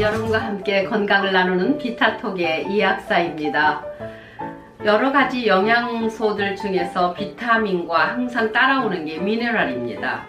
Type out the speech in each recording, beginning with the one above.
여러분과 함께 건강을 나누는 비타톡의 이학사입니다. 여러가지 영양소들 중에서 비타민과 항상 따라오는 게 미네랄입니다.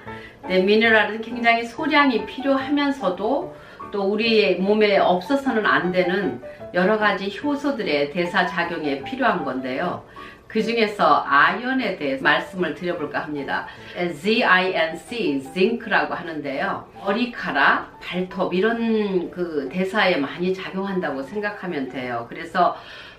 네, 미네랄은 굉장히 소량이 필요하면서도 또 우리 몸에 없어서는 안 되는 여러가지 효소들의 대사작용에 필요한 건데요. 그 중에서 아연에 대해서 말씀을 드려볼까 합니다. ZINC, zinc라고 하는데요. 머리카락, 발톱 이런 그 대사에 많이 작용한다고 생각하면 돼요. 그래서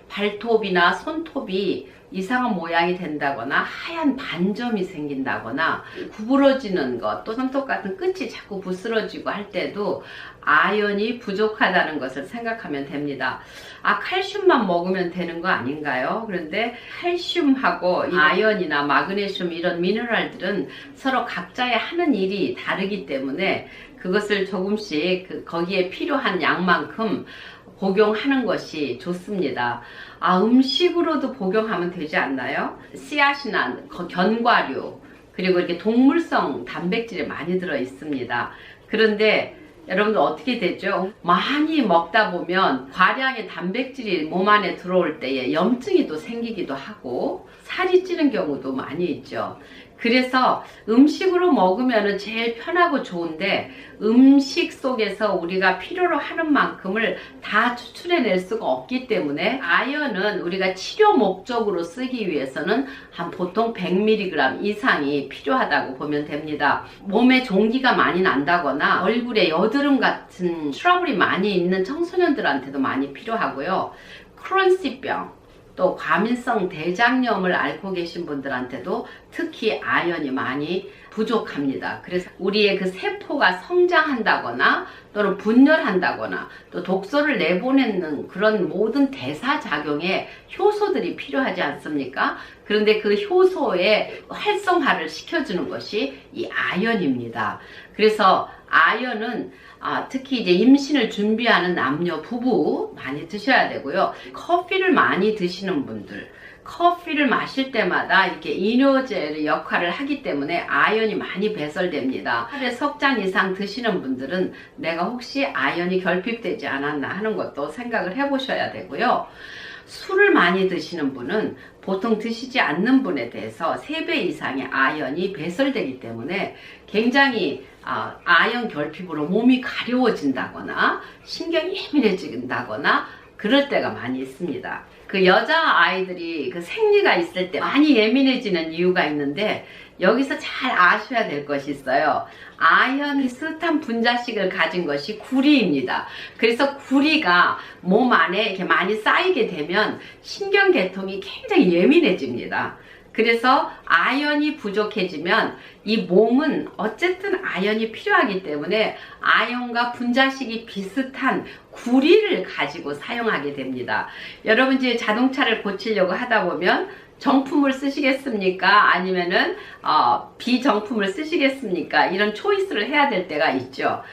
발톱이나 손톱이 이상한 모양이 된다거나 하얀 반점이 생긴다거나 구부러지는 것, 또 손톱 같은 끝이 자꾸 부스러지고 할 때도 아연이 부족하다는 것을 생각하면 됩니다. 칼슘만 먹으면 되는 거 아닌가요? 그런데 칼슘하고 아연이나 마그네슘 이런 미네랄들은 서로 각자의 하는 일이 다르기 때문에 그것을 조금씩 거기에 필요한 양만큼 복용하는 것이 좋습니다. 음식으로도 복용하면 되지 않나요? 씨앗이나 견과류, 그리고 이렇게 동물성 단백질이 많이 들어 있습니다. 그런데 여러분들 어떻게 되죠? 많이 먹다 보면 과량의 단백질이 몸 안에 들어올 때에 염증이 또 생기기도 하고 살이 찌는 경우도 많이 있죠. 그래서 음식으로 먹으면 제일 편하고 좋은데 음식 속에서 우리가 필요로 하는 만큼을 다 추출해낼 수가 없기 때문에 아연은 우리가 치료 목적으로 쓰기 위해서는 한 보통 100mg 이상이 필요하다고 보면 됩니다. 몸에 종기가 많이 난다거나 얼굴에 여드름 같은 트러블이 많이 있는 청소년들한테도 많이 필요하고요. 크론시병, 또 과민성 대장염을 앓고 계신 분들한테도 특히 아연이 많이 부족합니다. 그래서 우리의 그 세포가 성장한다거나 또는 분열한다거나 또 독소를 내보내는 그런 모든 대사작용에 효소들이 필요하지 않습니까? 그런데 그 효소의 활성화를 시켜주는 것이 이 아연입니다. 그래서 아연은 특히 이제 임신을 준비하는 남녀 부부 많이 드셔야 되고요. 커피를 많이 드시는 분들, 커피를 마실 때마다 이렇게 이뇨제의 역할을 하기 때문에 아연이 많이 배설됩니다. 하루에 석 잔 이상 드시는 분들은 내가 혹시 아연이 결핍되지 않았나 하는 것도 생각을 해보셔야 되고요. 술을 많이 드시는 분은 보통 드시지 않는 분에 대해서 3배 이상의 아연이 배설되기 때문에 굉장히 아연 결핍으로 몸이 가려워진다거나 신경이 예민해진다거나 그럴 때가 많이 있습니다. 그 여자아이들이 그 생리가 있을 때 많이 예민해지는 이유가 있는데 여기서 잘 아셔야 될 것이 있어요. 아연 비슷한 분자식을 가진 것이 구리입니다. 그래서 구리가 몸 안에 이렇게 많이 쌓이게 되면 신경계통이 굉장히 예민해집니다. 그래서 아연이 부족해지면 이 몸은 어쨌든 아연이 필요하기 때문에 아연과 분자식이 비슷한 구리를 가지고 사용하게 됩니다. 여러분 이제 자동차를 고치려고 하다 보면 정품을 쓰시겠습니까? 아니면은 비정품을 쓰시겠습니까? 이런 초이스를 해야 될 때가 있죠.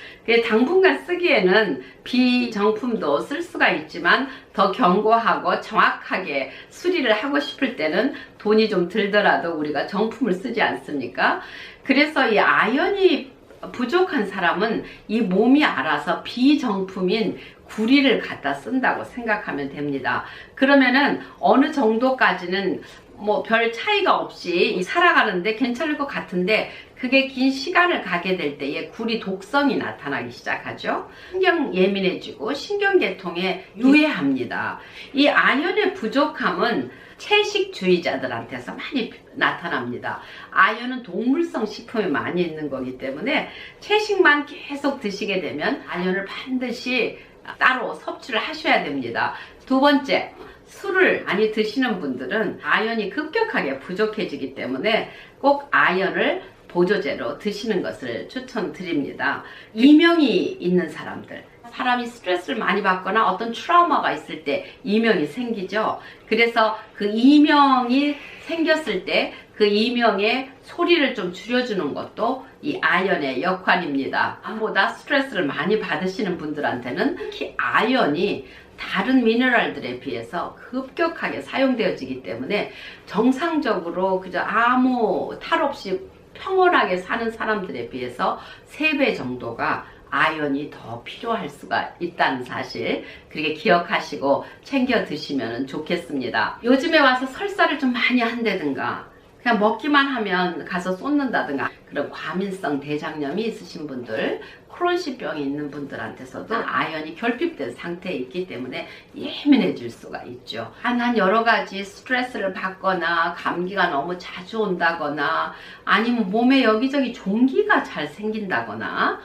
당분간 쓰기에는 비정품도 쓸 수가 있지만 더 견고하고 정확하게 수리를 하고 싶을 때는 돈이 좀 들더라도 우리가 정품을 쓰지 않습니까? 그래서 이 아연이 부족한 사람은 이 몸이 알아서 비정품인 구리를 갖다 쓴다고 생각하면 됩니다. 그러면은 어느 정도까지는 뭐 별 차이가 없이 살아가는데 괜찮을 것 같은데 그게 긴 시간을 가게 될 때에 구리 독성이 나타나기 시작하죠. 신경 예민해지고 신경계통에 유해합니다. 이 아연의 부족함은 채식주의자들한테서 많이 나타납니다. 아연은 동물성 식품에 많이 있는 거기 때문에 채식만 계속 드시게 되면 아연을 반드시 따로 섭취를 하셔야 됩니다. 두 번째, 술을 많이 드시는 분들은 아연이 급격하게 부족해지기 때문에 꼭 아연을 보조제로 드시는 것을 추천드립니다. 이명이 있는 사람들, 사람이 스트레스를 많이 받거나 어떤 트라우마가 있을 때 이명이 생기죠. 그래서 그 이명이 생겼을 때 그 이명의 소리를 좀 줄여주는 것도 이 아연의 역할입니다. 암보다 스트레스를 많이 받으시는 분들한테는 특히 아연이 다른 미네랄들에 비해서 급격하게 사용되어지기 때문에 정상적으로 그저 아무 탈 없이 평온하게 사는 사람들에 비해서 3배 정도가 아연이 더 필요할 수가 있다는 사실, 그렇게 기억하시고 챙겨 드시면 좋겠습니다. 요즘에 와서 설사를 좀 많이 한다든가 그냥 먹기만 하면 가서 쏟는다든가 그런 과민성 대장염이 있으신 분들, 크론시병이 있는 분들한테서도 아연이 결핍된 상태에 있기 때문에 예민해질 수가 있죠. 한 여러 가지 스트레스를 받거나 감기가 너무 자주 온다거나 아니면 몸에 여기저기 종기가 잘 생긴다거나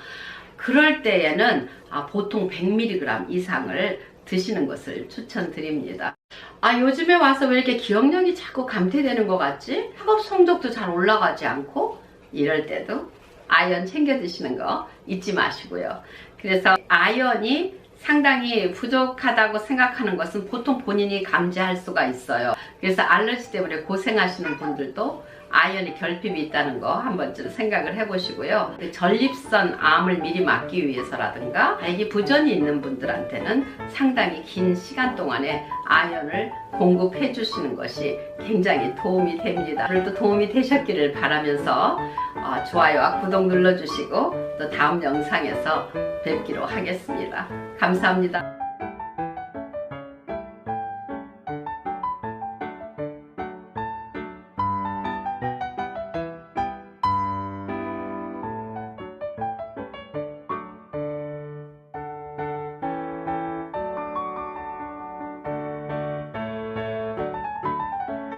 그럴 때에는 보통 100mg 이상을 드시는 것을 추천드립니다. 요즘에 와서 왜 이렇게 기억력이 자꾸 감퇴되는 것 같지? 학업 성적도 잘 올라가지 않고 이럴 때도 아연 챙겨 드시는 거 잊지 마시고요. 그래서 아연이 상당히 부족하다고 생각하는 것은 보통 본인이 감지할 수가 있어요. 그래서 알러지 때문에 고생하시는 분들도 아연이 결핍이 있다는 거 한 번쯤 생각을 해보시고요. 전립선 암을 미리 막기 위해서라든가 아기 부전이 있는 분들한테는 상당히 긴 시간 동안에 아연을 공급해 주시는 것이 굉장히 도움이 됩니다. 오늘도 도움이 되셨기를 바라면서 좋아요와 구독 눌러주시고 또 다음 영상에서 뵙기로 하겠습니다. 감사합니다.